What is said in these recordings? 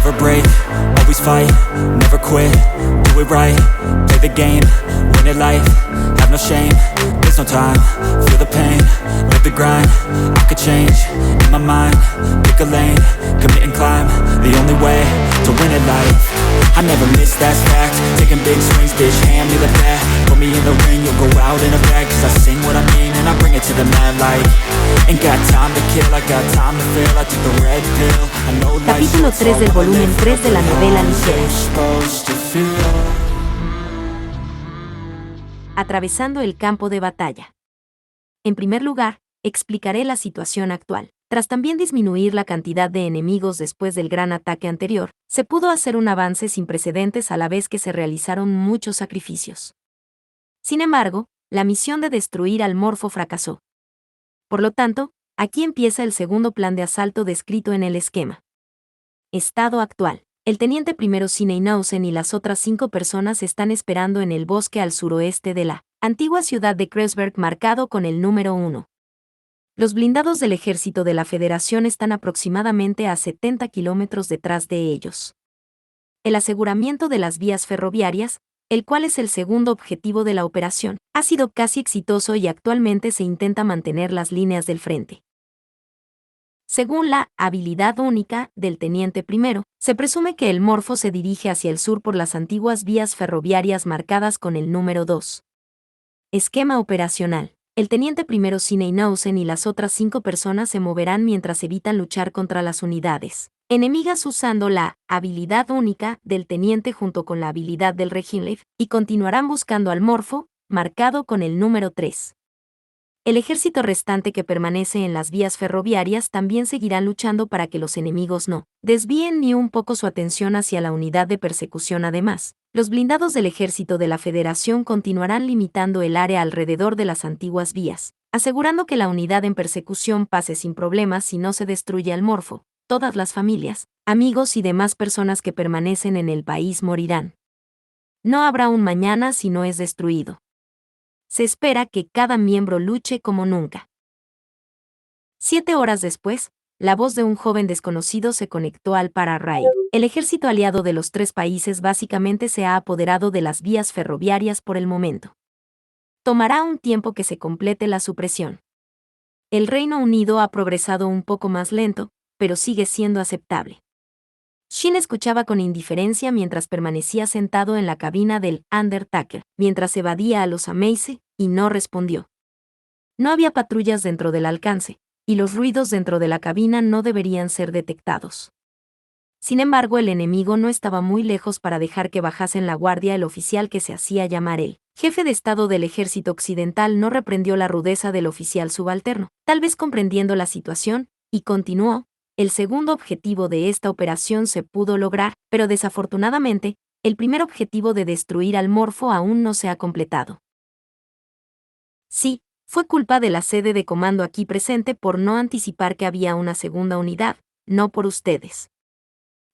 Never break, always fight, never quit, do it right, play the game, win it life, have no shame, there's no time, feel the pain, live the grind, I could change, in my mind, pick a lane, commit and climb, the only way to win it life. I never miss, that's fact, taking big swings, bitch, hand me the bat, put me in the ring, you'll go out in a bag, cause I sing what I mean and I bring it to the mad light. Ain't got time to kill, I got time to feel, I took the red pill, I know life's Capítulo 3 del volumen 3 de la novela ligera. Atravesando el campo de batalla. En primer lugar, explicaré la situación actual. Tras también disminuir la cantidad de enemigos después del gran ataque anterior, se pudo hacer un avance sin precedentes a la vez que se realizaron muchos sacrificios. Sin embargo, la misión de destruir al Morfo fracasó. Por lo tanto, aquí empieza el segundo plan de asalto descrito en el esquema. Estado actual. El teniente primero Sineinausen y las otras 5 personas están esperando en el bosque al suroeste de la antigua ciudad de Kreuzberg marcado con el número 1. Los blindados del ejército de la Federación están aproximadamente a 70 kilómetros detrás de ellos. El aseguramiento de las vías ferroviarias, el cual es el segundo objetivo de la operación, ha sido casi exitoso y actualmente se intenta mantener las líneas del frente. Según la habilidad única del teniente primero, se presume que el Morfo se dirige hacia el sur por las antiguas vías ferroviarias marcadas con el número 2. Esquema operacional. El teniente primero Sineinausen y las otras 5 personas se moverán mientras evitan luchar contra las unidades enemigas usando la habilidad única del teniente junto con la habilidad del Regienleif y continuarán buscando al Morfo, marcado con el número 3. El ejército restante que permanece en las vías ferroviarias también seguirá luchando para que los enemigos no desvíen ni un poco su atención hacia la unidad de persecución. Además, los blindados del ejército de la Federación continuarán limitando el área alrededor de las antiguas vías, asegurando que la unidad en persecución pase sin problemas si no se destruye al Morfo. Todas las familias, amigos y demás personas que permanecen en el país morirán. No habrá un mañana si no es destruido. Se espera que cada miembro luche como nunca. 7 horas después, la voz de un joven desconocido se conectó al para-rail. El ejército aliado de los 3 países básicamente se ha apoderado de las vías ferroviarias por el momento. Tomará un tiempo que se complete la supresión. El Reino Unido ha progresado un poco más lento, pero sigue siendo aceptable. Shin escuchaba con indiferencia mientras permanecía sentado en la cabina del Undertaker, mientras evadía a los Amaze, y no respondió. No había patrullas dentro del alcance, y los ruidos dentro de la cabina no deberían ser detectados. Sin embargo, el enemigo no estaba muy lejos para dejar que bajasen la guardia. El oficial que se hacía llamar el jefe de Estado del Ejército Occidental no reprendió la rudeza del oficial subalterno, tal vez comprendiendo la situación, y continuó. El segundo objetivo de esta operación se pudo lograr, pero desafortunadamente, el primer objetivo de destruir al Morfo aún no se ha completado. Sí, fue culpa de la sede de comando aquí presente por no anticipar que había una segunda unidad, no por ustedes.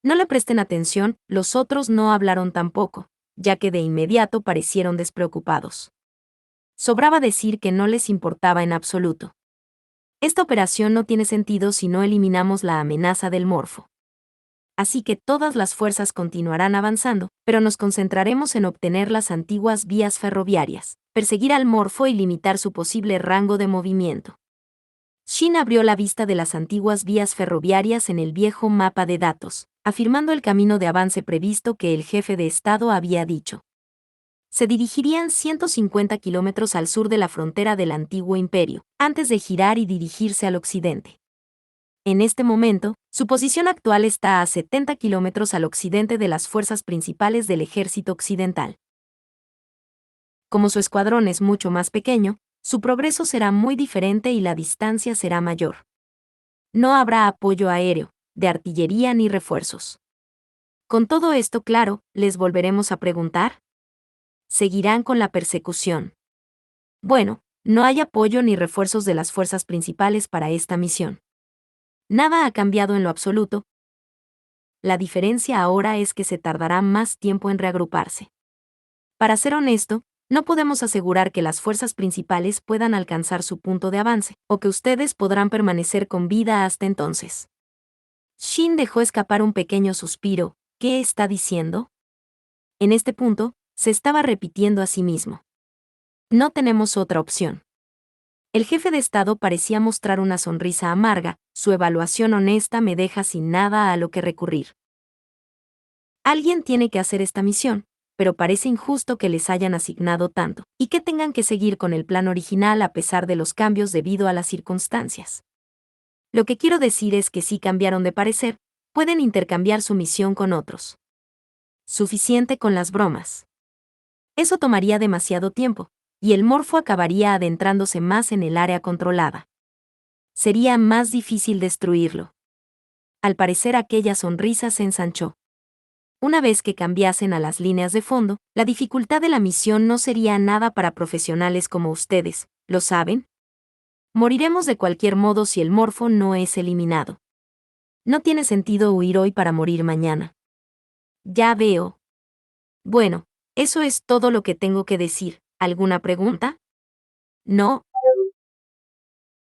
No le presten atención, los otros no hablaron tampoco, ya que de inmediato parecieron despreocupados. Sobraba decir que no les importaba en absoluto. Esta operación no tiene sentido si no eliminamos la amenaza del Morfo. Así que todas las fuerzas continuarán avanzando, pero nos concentraremos en obtener las antiguas vías ferroviarias, perseguir al Morfo y limitar su posible rango de movimiento. Shin abrió la vista de las antiguas vías ferroviarias en el viejo mapa de datos, afirmando el camino de avance previsto que el jefe de Estado había dicho. Se dirigirían 150 kilómetros al sur de la frontera del antiguo imperio, antes de girar y dirigirse al occidente. En este momento, su posición actual está a 70 kilómetros al occidente de las fuerzas principales del ejército occidental. Como su escuadrón es mucho más pequeño, su progreso será muy diferente y la distancia será mayor. No habrá apoyo aéreo, de artillería ni refuerzos. Con todo esto claro, ¿les volveremos a preguntar? Seguirán con la persecución. Bueno, no hay apoyo ni refuerzos de las fuerzas principales para esta misión. Nada ha cambiado en lo absoluto. La diferencia ahora es que se tardará más tiempo en reagruparse. Para ser honesto, no podemos asegurar que las fuerzas principales puedan alcanzar su punto de avance, o que ustedes podrán permanecer con vida hasta entonces. Shin dejó escapar un pequeño suspiro. ¿Qué está diciendo? En este punto, se estaba repitiendo a sí mismo. No tenemos otra opción. El jefe de Estado parecía mostrar una sonrisa amarga, su evaluación honesta me deja sin nada a lo que recurrir. Alguien tiene que hacer esta misión, pero parece injusto que les hayan asignado tanto, y que tengan que seguir con el plan original a pesar de los cambios debido a las circunstancias. Lo que quiero decir es que si cambiaron de parecer, pueden intercambiar su misión con otros. Suficiente con las bromas. Eso tomaría demasiado tiempo, y el morfo acabaría adentrándose más en el área controlada. Sería más difícil destruirlo. Al parecer aquella sonrisa se ensanchó. Una vez que cambiasen a las líneas de fondo, la dificultad de la misión no sería nada para profesionales como ustedes, ¿lo saben? Moriremos de cualquier modo si el morfo no es eliminado. No tiene sentido huir hoy para morir mañana. Ya veo. Bueno, eso es todo lo que tengo que decir. ¿Alguna pregunta? No.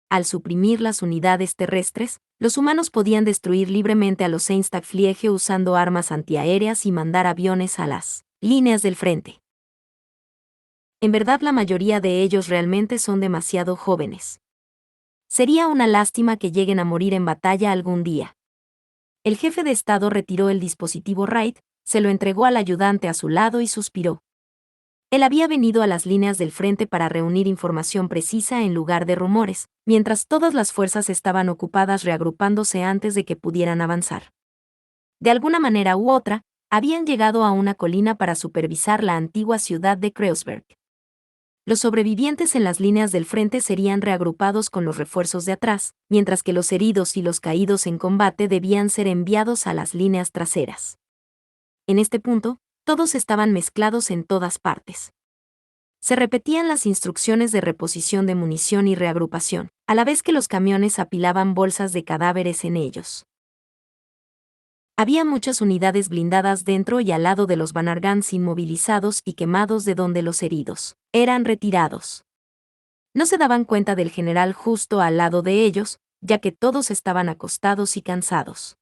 Al suprimir las unidades terrestres, los humanos podían destruir libremente a los Einstagfliege usando armas antiaéreas y mandar aviones a las líneas del frente. En verdad, la mayoría de ellos realmente son demasiado jóvenes. Sería una lástima que lleguen a morir en batalla algún día. El jefe de Estado retiró el dispositivo RAID, se lo entregó al ayudante a su lado y suspiró. Él había venido a las líneas del frente para reunir información precisa en lugar de rumores, mientras todas las fuerzas estaban ocupadas reagrupándose antes de que pudieran avanzar. De alguna manera u otra, habían llegado a una colina para supervisar la antigua ciudad de Kreuzberg. Los sobrevivientes en las líneas del frente serían reagrupados con los refuerzos de atrás, mientras que los heridos y los caídos en combate debían ser enviados a las líneas traseras. En este punto, todos estaban mezclados en todas partes. Se repetían las instrucciones de reposición de munición y reagrupación, a la vez que los camiones apilaban bolsas de cadáveres en ellos. Había muchas unidades blindadas dentro y al lado de los Bannergans inmovilizados y quemados de donde los heridos eran retirados. No se daban cuenta del general justo al lado de ellos, ya que todos estaban acostados y cansados.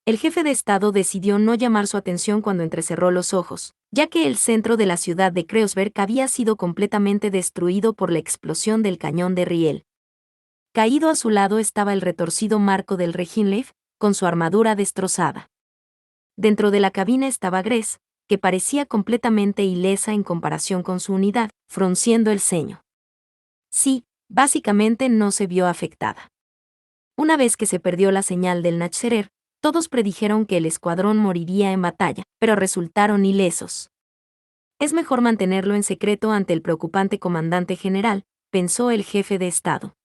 El jefe de Estado decidió no llamar su atención cuando entrecerró los ojos, ya que el centro de la ciudad de Kreuzberg había sido completamente destruido por la explosión del cañón de riel. Caído a su lado estaba el retorcido marco del Regienleif, con su armadura destrozada. Dentro de la cabina estaba Gres, que parecía completamente ilesa en comparación con su unidad, frunciendo el ceño. Sí, básicamente no se vio afectada. Una vez que se perdió la señal del Nachserer, todos predijeron que el escuadrón moriría en batalla, pero resultaron ilesos. Es mejor mantenerlo en secreto ante el preocupante comandante general, pensó el jefe de Estado.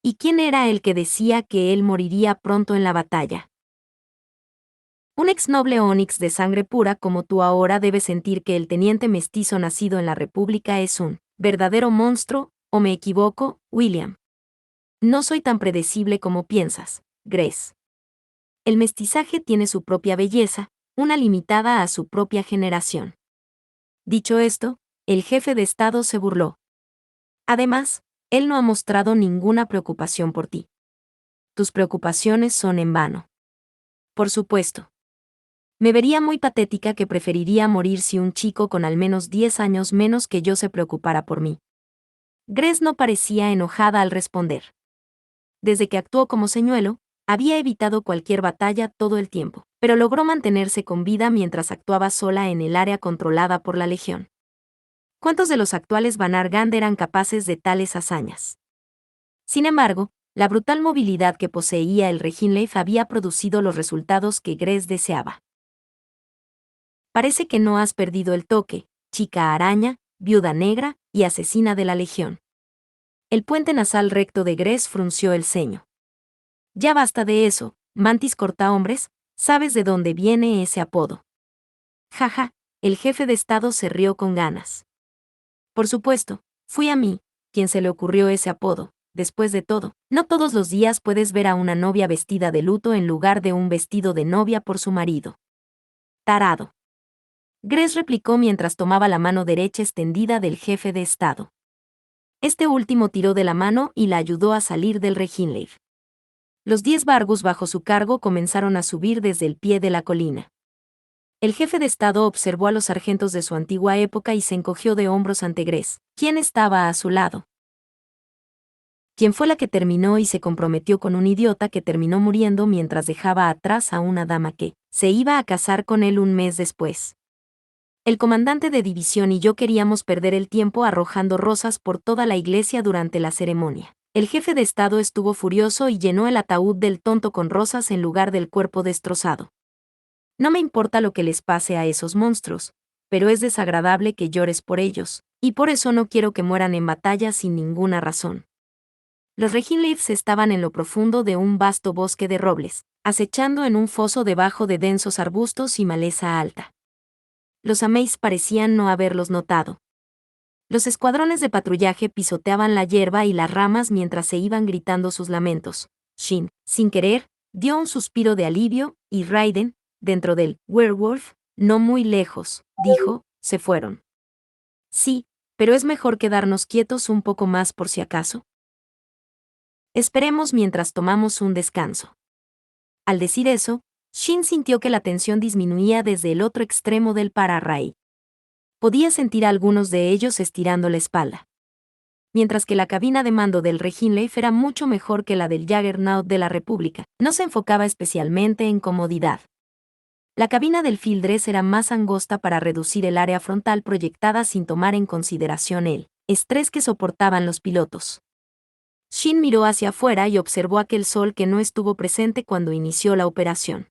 ¿Y quién era el que decía que él moriría pronto en la batalla? Un exnoble Onix de sangre pura como tú ahora debe sentir que el teniente mestizo nacido en la República es un verdadero monstruo, ¿o me equivoco, William? No soy tan predecible como piensas, Gres. El mestizaje tiene su propia belleza, una limitada a su propia generación. Dicho esto, el jefe de Estado se burló. Además, él no ha mostrado ninguna preocupación por ti. Tus preocupaciones son en vano. Por supuesto. Me vería muy patética que preferiría morir si un chico con al menos 10 años menos que yo se preocupara por mí. Gres no parecía enojada al responder. Desde que actuó como señuelo, había evitado cualquier batalla todo el tiempo, pero logró mantenerse con vida mientras actuaba sola en el área controlada por la Legión. ¿Cuántos de los actuales Bannergand eran capaces de tales hazañas? Sin embargo, la brutal movilidad que poseía el Regienleif había producido los resultados que Gres deseaba. Parece que no has perdido el toque, chica araña, viuda negra y asesina de la Legión. El puente nasal recto de Gres frunció el ceño. Ya basta de eso, Mantis cortahombres, ¿sabes de dónde viene ese apodo? Jaja, el jefe de Estado se rió con ganas. Por supuesto, fui a mí, quien se le ocurrió ese apodo. Después de todo, no todos los días puedes ver a una novia vestida de luto en lugar de un vestido de novia por su marido. Tarado. Gres replicó mientras tomaba la mano derecha extendida del jefe de Estado. Este último tiró de la mano y la ayudó a salir del Regienleif. Los 10 Vargus bajo su cargo comenzaron a subir desde el pie de la colina. El jefe de Estado observó a los sargentos de su antigua época y se encogió de hombros ante Gres, quien estaba a su lado. ¿Quién fue la que terminó y se comprometió con un idiota que terminó muriendo mientras dejaba atrás a una dama que se iba a casar con él un mes después? El comandante de división y yo queríamos perder el tiempo arrojando rosas por toda la iglesia durante la ceremonia. El jefe de Estado estuvo furioso y llenó el ataúd del tonto con rosas en lugar del cuerpo destrozado. No me importa lo que les pase a esos monstruos, pero es desagradable que llores por ellos, y por eso no quiero que mueran en batalla sin ninguna razón. Los Reginleifs estaban en lo profundo de un vasto bosque de robles, acechando en un foso debajo de densos arbustos y maleza alta. Los Amaze parecían no haberlos notado. Los escuadrones de patrullaje pisoteaban la hierba y las ramas mientras se iban gritando sus lamentos. Shin, sin querer, dio un suspiro de alivio, y Raiden, dentro del werewolf, no muy lejos, dijo, se fueron. Sí, pero es mejor quedarnos quietos un poco más por si acaso. Esperemos mientras tomamos un descanso. Al decir eso, Shin sintió que la tensión disminuía desde el otro extremo del pararray. Podía sentir a algunos de ellos estirando la espalda. Mientras que la cabina de mando del Reginleif era mucho mejor que la del Juggernaut de la República, no se enfocaba especialmente en comodidad. La cabina del Fieldress era más angosta para reducir el área frontal proyectada sin tomar en consideración el estrés que soportaban los pilotos. Shin miró hacia afuera y observó aquel sol que no estuvo presente cuando inició la operación.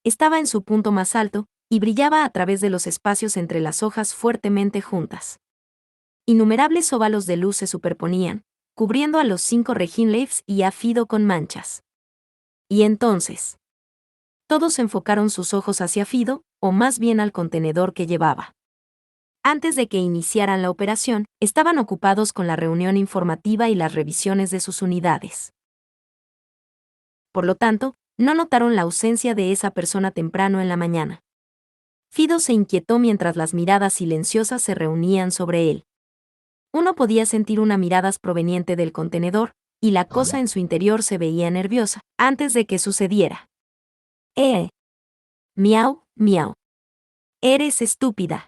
Estaba en su punto más alto, y brillaba a través de los espacios entre las hojas fuertemente juntas. Innumerables óvalos de luz se superponían, cubriendo a los 5 Reginleifs y a Fido con manchas. Y entonces, todos enfocaron sus ojos hacia Fido, o más bien al contenedor que llevaba. Antes de que iniciaran la operación, estaban ocupados con la reunión informativa y las revisiones de sus unidades. Por lo tanto, no notaron la ausencia de esa persona temprano en la mañana. Fido se inquietó mientras las miradas silenciosas se reunían sobre él. Uno podía sentir una mirada proveniente del contenedor, y la cosa en su interior se veía nerviosa, antes de que sucediera. Miau, miau. Eres estúpida.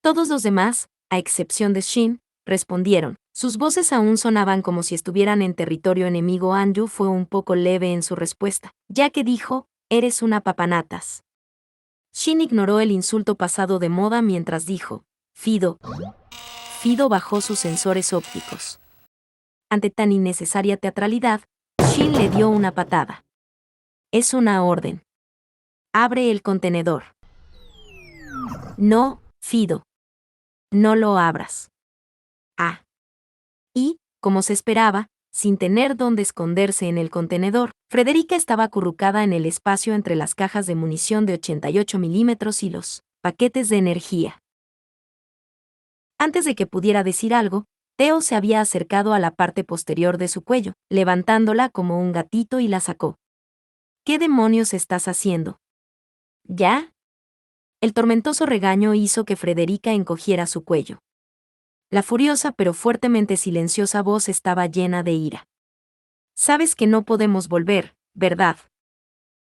Todos los demás, a excepción de Shin, respondieron. Sus voces aún sonaban como si estuvieran en territorio enemigo. Anju fue un poco leve en su respuesta, ya que dijo, eres una papanatas. Shin ignoró el insulto pasado de moda mientras dijo, Fido. Fido bajó sus sensores ópticos. Ante tan innecesaria teatralidad, Shin le dio una patada. Es una orden. Abre el contenedor. No, Fido. No lo abras. Ah. Y, como se esperaba, sin tener dónde esconderse en el contenedor, Frederica estaba acurrucada en el espacio entre las cajas de munición de 88 milímetros y los paquetes de energía. Antes de que pudiera decir algo, Theo se había acercado a la parte posterior de su cuello, levantándola como un gatito y la sacó. ¿Qué demonios estás haciendo? ¿Ya? El tormentoso regaño hizo que Frederica encogiera su cuello. La furiosa pero fuertemente silenciosa voz estaba llena de ira. Sabes que no podemos volver, ¿verdad?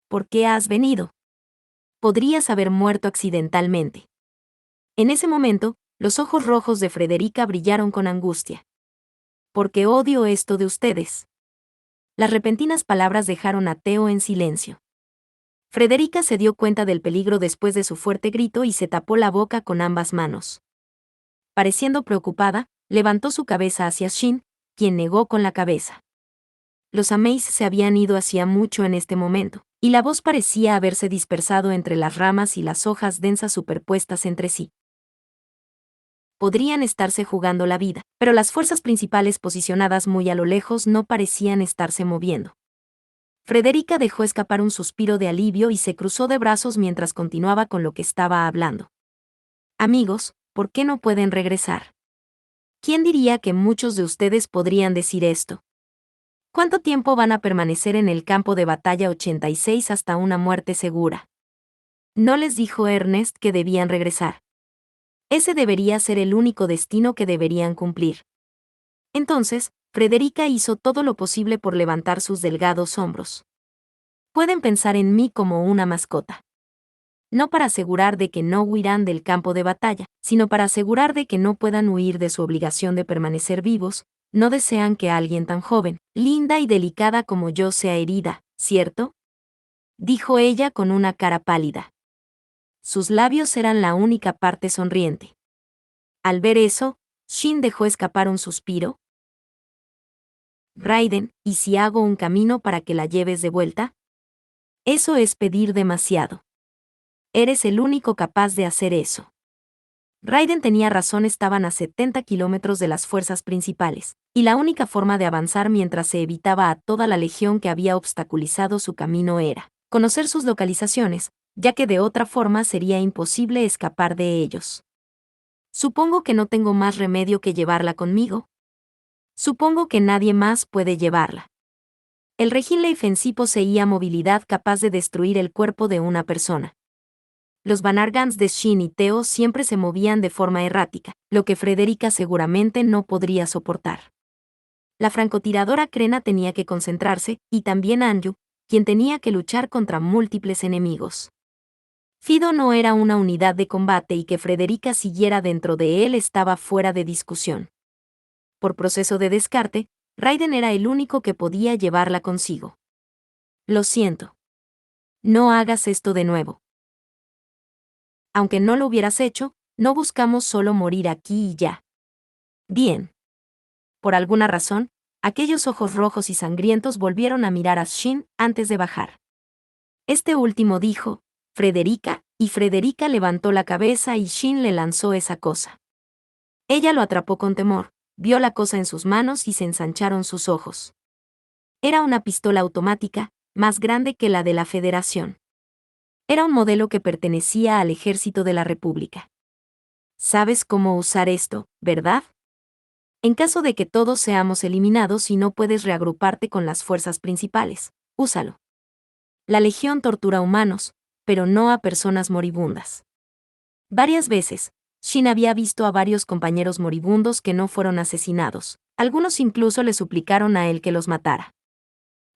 ¿Por qué has venido? Podrías haber muerto accidentalmente. En ese momento, los ojos rojos de Frederica brillaron con angustia. Porque odio esto de ustedes. Las repentinas palabras dejaron a Theo en silencio. Frederica se dio cuenta del peligro después de su fuerte grito y se tapó la boca con ambas manos. Pareciendo preocupada, levantó su cabeza hacia Shin, quien negó con la cabeza. Los Amaze se habían ido hacía mucho en este momento, y la voz parecía haberse dispersado entre las ramas y las hojas densas superpuestas entre sí. Podrían estarse jugando la vida, pero las fuerzas principales posicionadas muy a lo lejos no parecían estarse moviendo. Frederica dejó escapar un suspiro de alivio y se cruzó de brazos mientras continuaba con lo que estaba hablando. Amigos, ¿por qué no pueden regresar? ¿Quién diría que muchos de ustedes podrían decir esto? ¿Cuánto tiempo van a permanecer en el campo de batalla 86 hasta una muerte segura? ¿No les dijo Ernest que debían regresar? Ese debería ser el único destino que deberían cumplir. Entonces, Frederica hizo todo lo posible por levantar sus delgados hombros. Pueden pensar en mí como una mascota. No para asegurar de que no huirán del campo de batalla, sino para asegurar de que no puedan huir de su obligación de permanecer vivos. No desean que alguien tan joven, linda y delicada como yo sea herida, ¿cierto? Dijo ella con una cara pálida. Sus labios eran la única parte sonriente. Al ver eso, Shin dejó escapar un suspiro. Raiden, ¿y si hago un camino para que la lleves de vuelta? Eso es pedir demasiado. Eres el único capaz de hacer eso. Raiden tenía razón, estaban a 70 kilómetros de las fuerzas principales, y la única forma de avanzar mientras se evitaba a toda la legión que había obstaculizado su camino era conocer sus localizaciones, ya que de otra forma sería imposible escapar de ellos. Supongo que no tengo más remedio que llevarla conmigo. Supongo que nadie más puede llevarla. El Regin Fensi poseía movilidad capaz de destruir el cuerpo de una persona. Los Banargans de Shin y Teo siempre se movían de forma errática, lo que Frederica seguramente no podría soportar. La francotiradora Krena tenía que concentrarse, y también Anju, quien tenía que luchar contra múltiples enemigos. Fido no era una unidad de combate y que Frederica siguiera dentro de él estaba fuera de discusión. Por proceso de descarte, Raiden era el único que podía llevarla consigo. Lo siento. No hagas esto de nuevo. Aunque no lo hubieras hecho, no buscamos solo morir aquí y ya. Bien. Por alguna razón, aquellos ojos rojos y sangrientos volvieron a mirar a Shin antes de bajar. Este último dijo, Frederica, y Frederica levantó la cabeza y Shin le lanzó esa cosa. Ella lo atrapó con temor, vio la cosa en sus manos y se ensancharon sus ojos. Era una pistola automática, más grande que la de la Federación. Era un modelo que pertenecía al ejército de la República. ¿Sabes cómo usar esto, verdad? En caso de que todos seamos eliminados y no puedes reagruparte con las fuerzas principales, úsalo. La Legión tortura humanos, pero no a personas moribundas. Varias veces, Shin había visto a varios compañeros moribundos que no fueron asesinados, algunos incluso le suplicaron a él que los matara.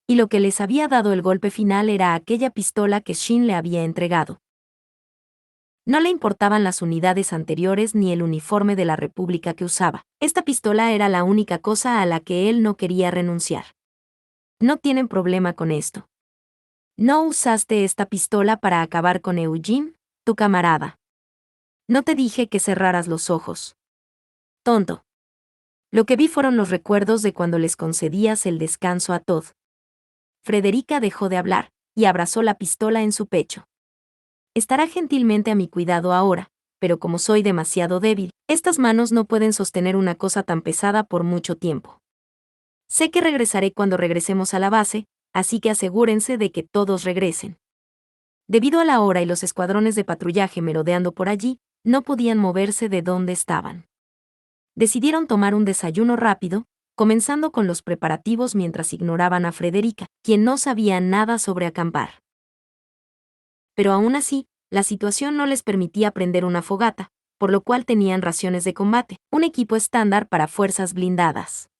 Y lo que les había dado el golpe final era aquella pistola que Shin le había entregado. No le importaban las unidades anteriores ni el uniforme de la República que usaba. Esta pistola era la única cosa a la que él no quería renunciar. No tienen problema con esto. ¿No usaste esta pistola para acabar con Eugene, tu camarada? No te dije que cerraras los ojos. Tonto. Lo que vi fueron los recuerdos de cuando les concedías el descanso a Todd. Frederica dejó de hablar, y abrazó la pistola en su pecho. Estará gentilmente a mi cuidado ahora, pero como soy demasiado débil, estas manos no pueden sostener una cosa tan pesada por mucho tiempo. Sé que regresaré cuando regresemos a la base, así que asegúrense de que todos regresen. Debido a la hora y los escuadrones de patrullaje merodeando por allí, no podían moverse de donde estaban. Decidieron tomar un desayuno rápido, comenzando con los preparativos mientras ignoraban a Frederica, quien no sabía nada sobre acampar. Pero aún así, la situación no les permitía prender una fogata, por lo cual tenían raciones de combate, un equipo estándar para fuerzas blindadas.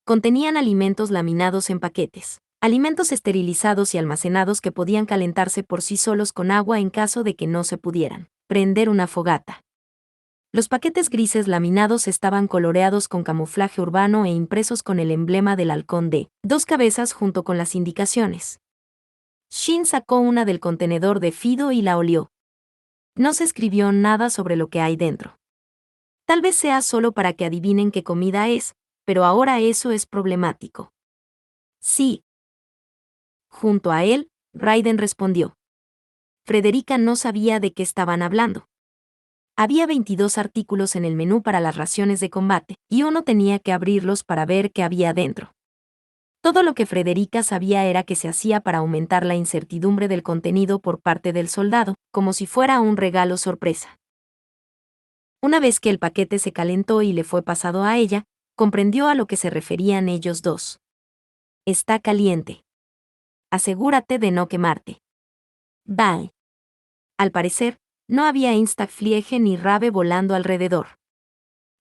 Contenían alimentos laminados en paquetes, alimentos esterilizados y almacenados que podían calentarse por sí solos con agua en caso de que no se pudieran prender una fogata. Los paquetes grises laminados estaban coloreados con camuflaje urbano e impresos con el emblema del halcón de 2 cabezas junto con las indicaciones. Shin sacó una del contenedor de Fido y la olió. No se escribió nada sobre lo que hay dentro. Tal vez sea solo para que adivinen qué comida es, pero ahora eso es problemático. Sí. Junto a él, Raiden respondió. Frederica no sabía de qué estaban hablando. Había 22 artículos en el menú para las raciones de combate, y uno tenía que abrirlos para ver qué había dentro. Todo lo que Frederica sabía era que se hacía para aumentar la incertidumbre del contenido por parte del soldado, como si fuera un regalo sorpresa. Una vez que el paquete se calentó y le fue pasado a ella, comprendió a lo que se referían ellos dos. Está caliente. Asegúrate de no quemarte. Bye. Al parecer, no había Instafliege ni Rave volando alrededor.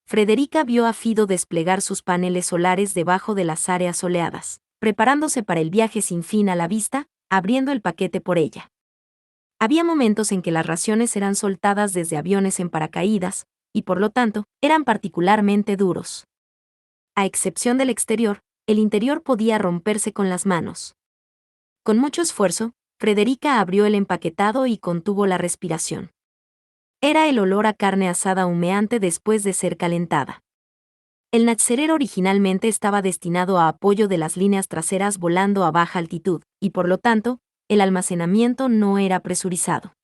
Frederica vio a Fido desplegar sus paneles solares debajo de las áreas soleadas, preparándose para el viaje sin fin a la vista, abriendo el paquete por ella. Había momentos en que las raciones eran soltadas desde aviones en paracaídas, y por lo tanto, eran particularmente duros. A excepción del exterior, el interior podía romperse con las manos. Con mucho esfuerzo, Frederica abrió el empaquetado y contuvo la respiración. Era el olor a carne asada humeante después de ser calentada. El Natserero originalmente estaba destinado a apoyo de las líneas traseras volando a baja altitud, y por lo tanto, el almacenamiento no era presurizado.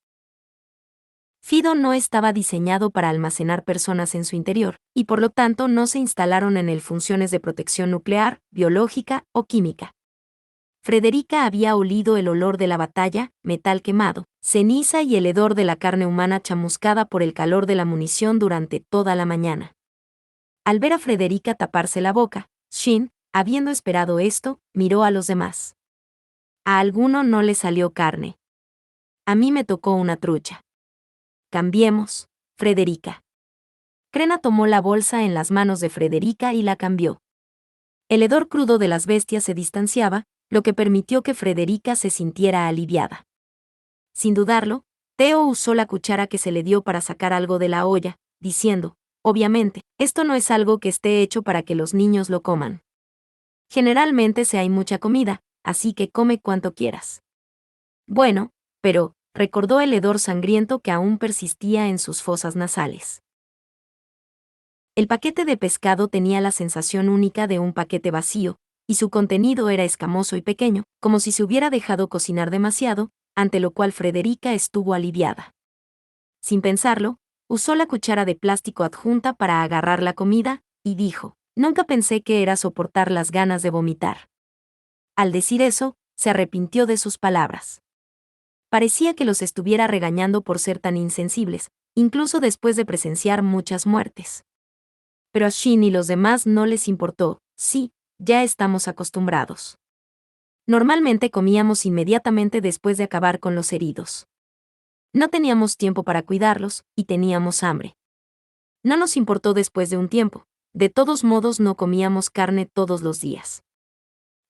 Fido no estaba diseñado para almacenar personas en su interior, y por lo tanto no se instalaron en él funciones de protección nuclear, biológica o química. Frederica había olido el olor de la batalla, metal quemado, ceniza y el hedor de la carne humana chamuscada por el calor de la munición durante toda la mañana. Al ver a Frederica taparse la boca, Shin, habiendo esperado esto, miró a los demás. A alguno no le salió carne. A mí me tocó una trucha. Cambiemos, Frederica. Krena tomó la bolsa en las manos de Frederica y la cambió. El hedor crudo de las bestias se distanciaba, lo que permitió que Frederica se sintiera aliviada. Sin dudarlo, Theo usó la cuchara que se le dio para sacar algo de la olla, diciendo, obviamente, esto no es algo que esté hecho para que los niños lo coman. Generalmente se hay mucha comida, así que come cuanto quieras. Bueno, pero, recordó el hedor sangriento que aún persistía en sus fosas nasales. El paquete de pescado tenía la sensación única de un paquete vacío, y su contenido era escamoso y pequeño, como si se hubiera dejado cocinar demasiado, ante lo cual Frederica estuvo aliviada. Sin pensarlo, usó la cuchara de plástico adjunta para agarrar la comida, y dijo, nunca pensé que era soportar las ganas de vomitar. Al decir eso, se arrepintió de sus palabras. Parecía que los estuviera regañando por ser tan insensibles, incluso después de presenciar muchas muertes. Pero a Shin y los demás no les importó, sí, ya estamos acostumbrados. Normalmente comíamos inmediatamente después de acabar con los heridos. No teníamos tiempo para cuidarlos, y teníamos hambre. No nos importó después de un tiempo, de todos modos no comíamos carne todos los días.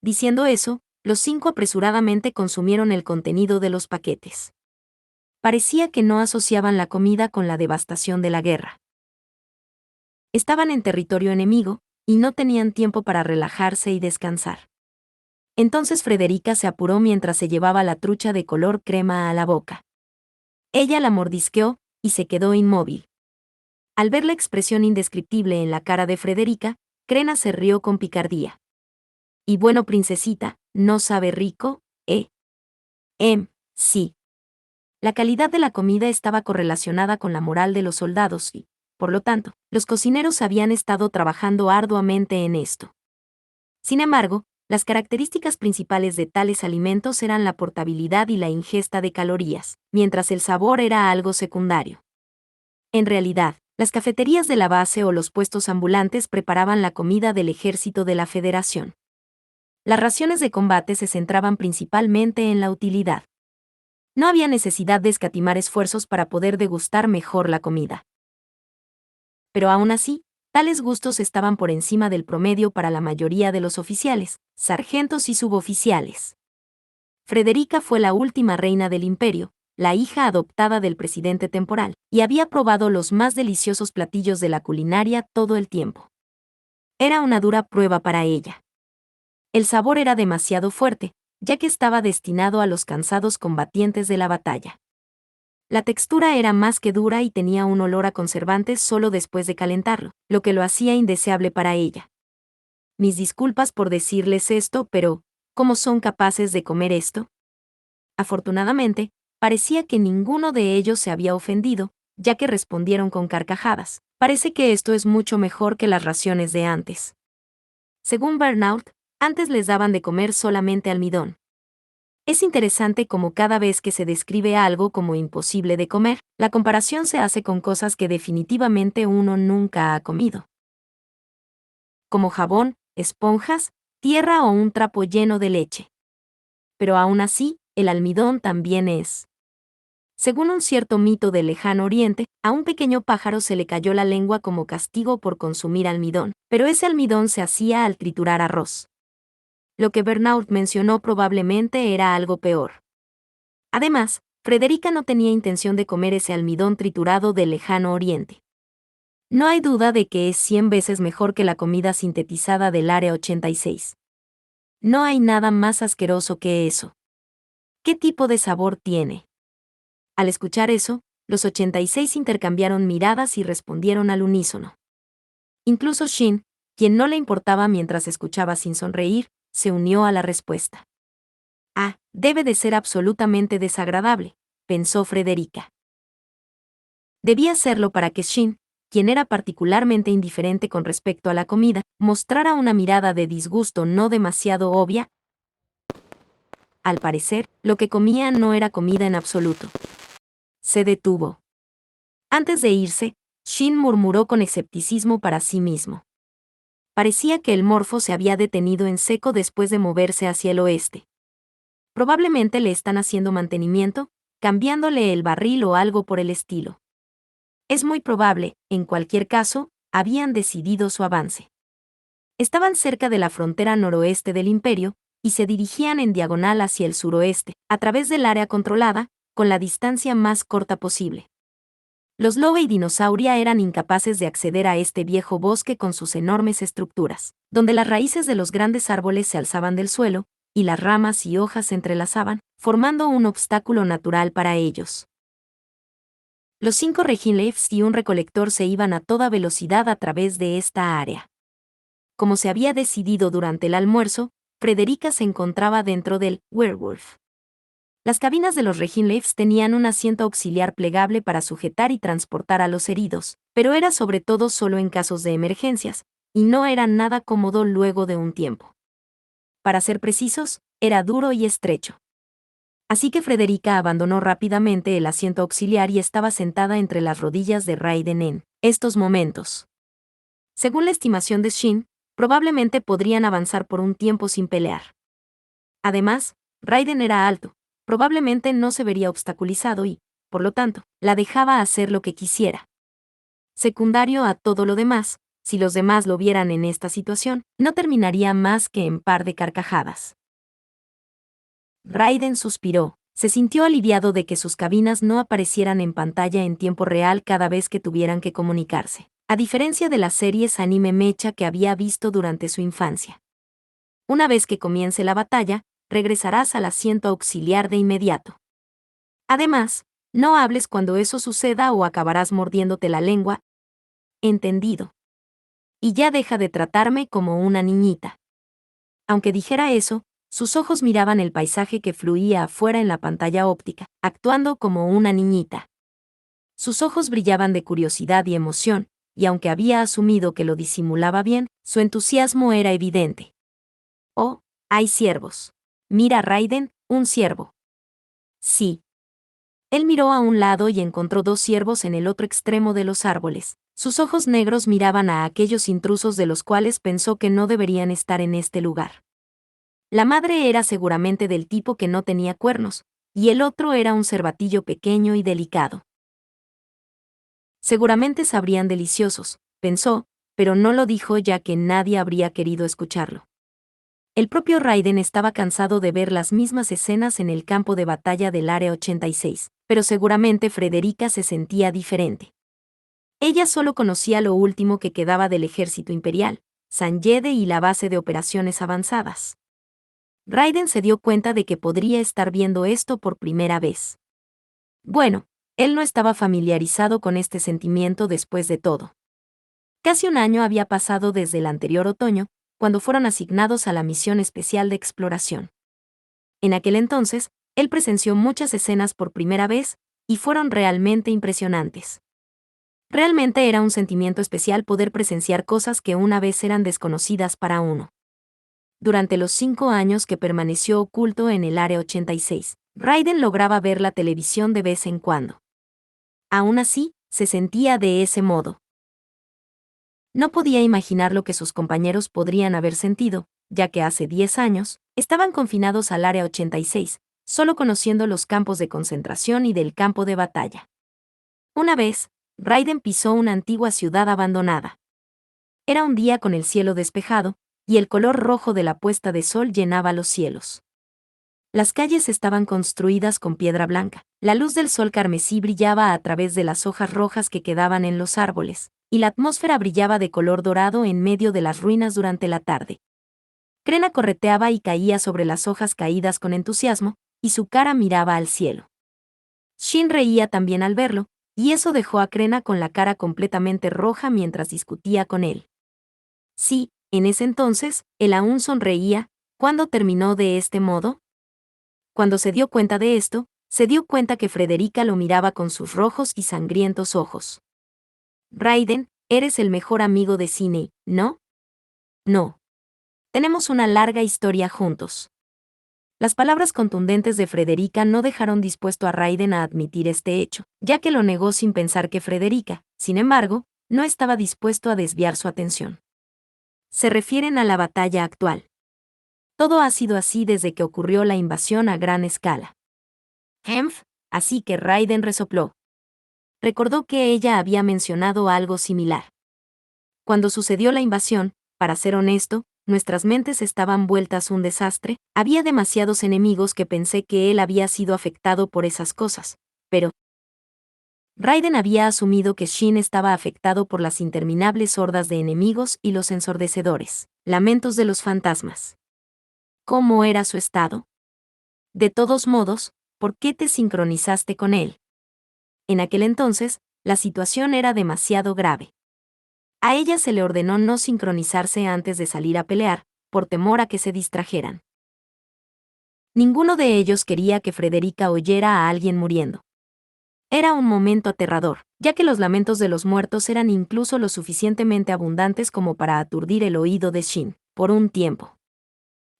Diciendo eso, los 5 apresuradamente consumieron el contenido de los paquetes. Parecía que no asociaban la comida con la devastación de la guerra. Estaban en territorio enemigo, y no tenían tiempo para relajarse y descansar. Entonces Frederica se apuró mientras se llevaba la trucha de color crema a la boca. Ella la mordisqueó, y se quedó inmóvil. Al ver la expresión indescriptible en la cara de Frederica, Krena se rió con picardía. Y bueno, princesita, ¿no sabe rico, eh? Sí. La calidad de la comida estaba correlacionada con la moral de los soldados y, por lo tanto, los cocineros habían estado trabajando arduamente en esto. Sin embargo, las características principales de tales alimentos eran la portabilidad y la ingesta de calorías, mientras el sabor era algo secundario. En realidad, las cafeterías de la base o los puestos ambulantes preparaban la comida del ejército de la Federación. Las raciones de combate se centraban principalmente en la utilidad. No había necesidad de escatimar esfuerzos para poder degustar mejor la comida. Pero aún así, tales gustos estaban por encima del promedio para la mayoría de los oficiales, sargentos y suboficiales. Frederica fue la última reina del imperio, la hija adoptada del presidente temporal, y había probado los más deliciosos platillos de la culinaria todo el tiempo. Era una dura prueba para ella. El sabor era demasiado fuerte, ya que estaba destinado a los cansados combatientes de la batalla. La textura era más que dura y tenía un olor a conservantes solo después de calentarlo, lo que lo hacía indeseable para ella. Mis disculpas por decirles esto, pero, ¿cómo son capaces de comer esto? Afortunadamente, parecía que ninguno de ellos se había ofendido, ya que respondieron con carcajadas. Parece que esto es mucho mejor que las raciones de antes. Según Burnout, antes les daban de comer solamente almidón. Es interesante cómo cada vez que se describe algo como imposible de comer, la comparación se hace con cosas que definitivamente uno nunca ha comido. Como jabón, esponjas, tierra o un trapo lleno de leche. Pero aún así, el almidón también es Según un cierto mito del lejano oriente, a un pequeño pájaro se le cayó la lengua como castigo por consumir almidón, pero ese almidón se hacía al triturar arroz. Lo que Bernaut mencionó probablemente era algo peor. Además, Frederica no tenía intención de comer ese almidón triturado del lejano oriente. No hay duda de que es 100 veces mejor que la comida sintetizada del Área 86. No hay nada más asqueroso que eso. ¿Qué tipo de sabor tiene? Al escuchar eso, los 86 intercambiaron miradas y respondieron al unísono. Incluso Shin, quien no le importaba mientras escuchaba sin sonreír, se unió a la respuesta. Ah, debe de ser absolutamente desagradable, pensó Frederica. Debía serlo para que Shin, quien era particularmente indiferente con respecto a la comida, mostrara una mirada de disgusto no demasiado obvia. Al parecer, lo que comía no era comida en absoluto. Se detuvo. Antes de irse, Shin murmuró con escepticismo para sí mismo. Parecía que el morfo se había detenido en seco después de moverse hacia el oeste. Probablemente le están haciendo mantenimiento, cambiándole el barril o algo por el estilo. Es muy probable, en cualquier caso, habían decidido su avance. Estaban cerca de la frontera noroeste del imperio, y se dirigían en diagonal hacia el suroeste, a través del área controlada, con la distancia más corta posible. Los Lowe y Dinosauria eran incapaces de acceder a este viejo bosque con sus enormes estructuras, donde las raíces de los grandes árboles se alzaban del suelo, y las ramas y hojas se entrelazaban, formando un obstáculo natural para ellos. Los 5 Reginleifs y un recolector se iban a toda velocidad a través de esta área. Como se había decidido durante el almuerzo, Frederica se encontraba dentro del Werewolf. Las cabinas de los Reginleifs tenían un asiento auxiliar plegable para sujetar y transportar a los heridos, pero era sobre todo solo en casos de emergencias, y no era nada cómodo luego de un tiempo. Para ser precisos, era duro y estrecho. Así que Frederica abandonó rápidamente el asiento auxiliar y estaba sentada entre las rodillas de Raiden en estos momentos. Según la estimación de Shin, probablemente podrían avanzar por un tiempo sin pelear. Además, Raiden era alto, probablemente no se vería obstaculizado y, por lo tanto, la dejaba hacer lo que quisiera. Secundario a todo lo demás, si los demás lo vieran en esta situación, no terminaría más que en par de carcajadas. Raiden suspiró. Se sintió aliviado de que sus cabinas no aparecieran en pantalla en tiempo real cada vez que tuvieran que comunicarse, a diferencia de las series anime mecha que había visto durante su infancia. Una vez que comience la batalla, regresarás al asiento auxiliar de inmediato. Además, no hables cuando eso suceda o acabarás mordiéndote la lengua. Entendido. Y ya deja de tratarme como una niñita. Aunque dijera eso, sus ojos miraban el paisaje que fluía afuera en la pantalla óptica, actuando como una niñita. Sus ojos brillaban de curiosidad y emoción, y aunque había asumido que lo disimulaba bien, su entusiasmo era evidente. Oh, hay ciervos. Mira, Raiden, un ciervo. Sí. Él miró a un lado y encontró 2 ciervos en el otro extremo de los árboles. Sus ojos negros miraban a aquellos intrusos de los cuales pensó que no deberían estar en este lugar. La madre era seguramente del tipo que no tenía cuernos, y el otro era un cervatillo pequeño y delicado. Seguramente sabrían deliciosos, pensó, pero no lo dijo ya que nadie habría querido escucharlo. El propio Raiden estaba cansado de ver las mismas escenas en el campo de batalla del Área 86, pero seguramente Frederica se sentía diferente. Ella solo conocía lo último que quedaba del ejército imperial, Sanyede y la base de operaciones avanzadas. Raiden se dio cuenta de que podría estar viendo esto por primera vez. Bueno, él no estaba familiarizado con este sentimiento después de todo. Casi un año había pasado desde el anterior otoño, cuando fueron asignados a la misión especial de exploración. En aquel entonces, él presenció muchas escenas por primera vez, y fueron realmente impresionantes. Realmente era un sentimiento especial poder presenciar cosas que una vez eran desconocidas para uno. Durante los 5 años que permaneció oculto en el Área 86, Raiden lograba ver la televisión de vez en cuando. Aún así, se sentía de ese modo. No podía imaginar lo que sus compañeros podrían haber sentido, ya que hace 10 años, estaban confinados al Área 86, solo conociendo los campos de concentración y del campo de batalla. Una vez, Raiden pisó una antigua ciudad abandonada. Era un día con el cielo despejado, y el color rojo de la puesta de sol llenaba los cielos. Las calles estaban construidas con piedra blanca, la luz del sol carmesí brillaba a través de las hojas rojas que quedaban en los árboles, y la atmósfera brillaba de color dorado en medio de las ruinas durante la tarde. Krena correteaba y caía sobre las hojas caídas con entusiasmo, y su cara miraba al cielo. Shin reía también al verlo, y eso dejó a Krena con la cara completamente roja mientras discutía con él. Sí, en ese entonces, él aún sonreía. ¿Cuándo terminó de este modo? Cuando se dio cuenta de esto, se dio cuenta que Frederica lo miraba con sus rojos y sangrientos ojos. Raiden, eres el mejor amigo de Sidney, ¿no? No. Tenemos una larga historia juntos. Las palabras contundentes de Frederica no dejaron dispuesto a Raiden a admitir este hecho, ya que lo negó sin pensar que Frederica, sin embargo, no estaba dispuesto a desviar su atención. Se refieren a la batalla actual. Todo ha sido así desde que ocurrió la invasión a gran escala. Así que Raiden resopló. Recordó que ella había mencionado algo similar. Cuando sucedió la invasión, para ser honesto, nuestras mentes estaban vueltas un desastre, había demasiados enemigos que pensé que él había sido afectado por esas cosas, pero Raiden había asumido que Shin estaba afectado por las interminables hordas de enemigos y los ensordecedores lamentos de los fantasmas. ¿Cómo era su estado? De todos modos, ¿por qué te sincronizaste con él? En aquel entonces, la situación era demasiado grave. A ella se le ordenó no sincronizarse antes de salir a pelear, por temor a que se distrajeran. Ninguno de ellos quería que Frederica oyera a alguien muriendo. Era un momento aterrador, ya que los lamentos de los muertos eran incluso lo suficientemente abundantes como para aturdir el oído de Shin, por un tiempo.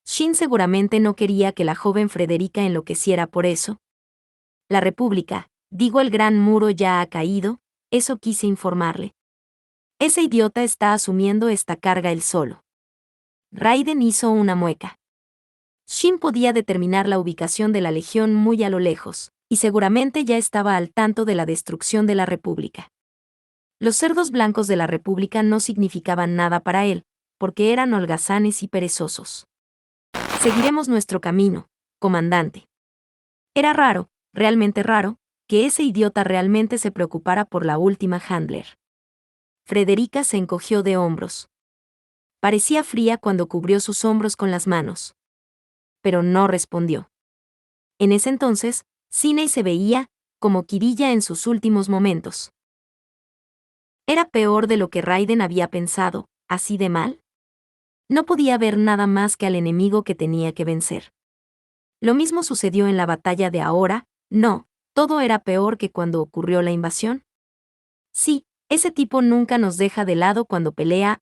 Shin seguramente no quería que la joven Frederica enloqueciera por eso. La República, digo, el gran muro ya ha caído, eso quise informarle. Ese idiota está asumiendo esta carga él solo. Raiden hizo una mueca. Shin podía determinar la ubicación de la legión muy a lo lejos, y seguramente ya estaba al tanto de la destrucción de la República. Los cerdos blancos de la República no significaban nada para él, porque eran holgazanes y perezosos. Seguiremos nuestro camino, comandante. Era raro, realmente raro, que ese idiota realmente se preocupara por la última Handler. Frederica se encogió de hombros. Parecía fría cuando cubrió sus hombros con las manos. Pero no respondió. En ese entonces, Sidney se veía como Kirilla en sus últimos momentos. ¿Era peor de lo que Raiden había pensado, así de mal? No podía ver nada más que al enemigo que tenía que vencer. Lo mismo sucedió en la batalla de ahora, no, todo era peor que cuando ocurrió la invasión. Sí, ese tipo nunca nos deja de lado cuando pelea.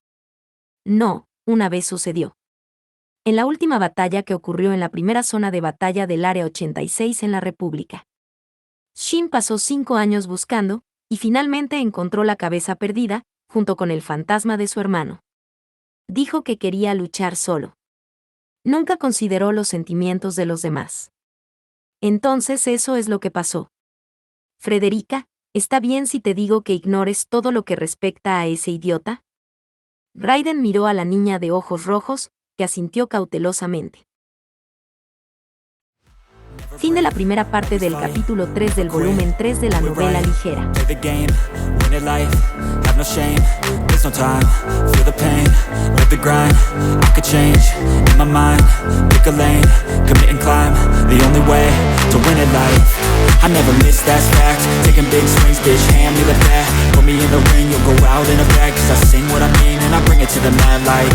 No, una vez sucedió. En la última batalla que ocurrió en la primera zona de batalla del Área 86 en la República. Shin pasó 5 años buscando, y finalmente encontró la cabeza perdida, junto con el fantasma de su hermano. Dijo que quería luchar solo. Nunca consideró los sentimientos de los demás. Entonces eso es lo que pasó. Frederica, ¿está bien si te digo que ignores todo lo que respecta a ese idiota? Raiden miró a la niña de ojos rojos, que asintió cautelosamente. Fin de la primera parte del capítulo 3 del volumen 3 de la novela ligera. I never miss, that's fact. Taking big swings, bitch, hand me the bat. Put me in the ring, you'll go out in a bag. 'Cause I sing what I mean and I bring it to the mad light.